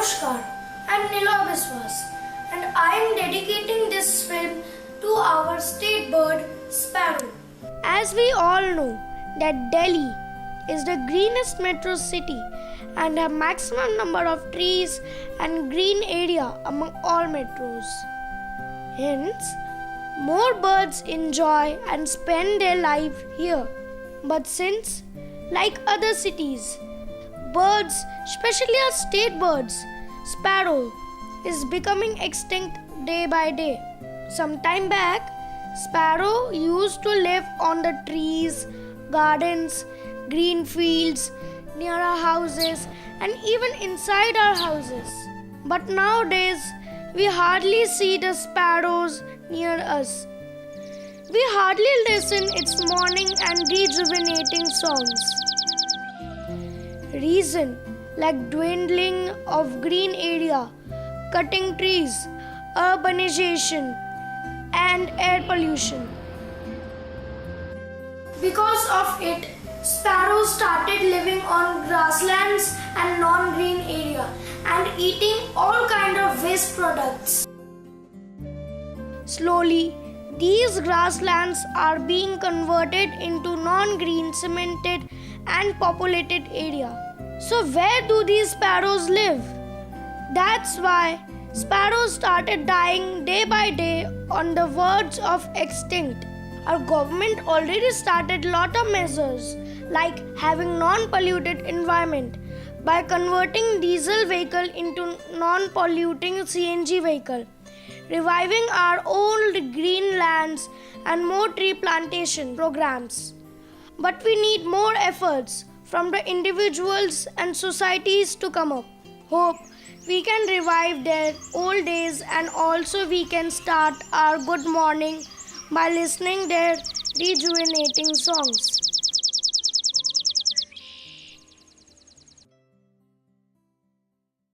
Namaskar, I am Niloy Biswas and I am dedicating this film to our state bird, Sparrow. As we all know that Delhi is the greenest metro city and have maximum number of trees and green area among all metros. Hence, more birds enjoy and spend their life here. But since, like other cities, birds, especially our state birds, sparrow, is becoming extinct day by day. Some time back, sparrow used to live on the trees, gardens, green fields, near our houses and even inside our houses. But nowadays, we hardly see the sparrows near us. We hardly listen its morning and rejuvenating songs. Reason like dwindling of green area, cutting trees, urbanization and air pollution. Because of it, sparrows started living on grasslands and non-green area and eating all kind of waste products. Slowly, these grasslands are being converted into non-green, cemented and populated area. So where do these sparrows live? That's why sparrows started dying day by day on the verge of extinct. Our government already started lot of measures like having non-polluted environment by converting diesel vehicle into non-polluting CNG vehicle, reviving our old green lands and more tree plantation programs. But we need more efforts from the individuals and societies to come up. Hope we can revive their old days and also we can start our good morning by listening their rejuvenating songs.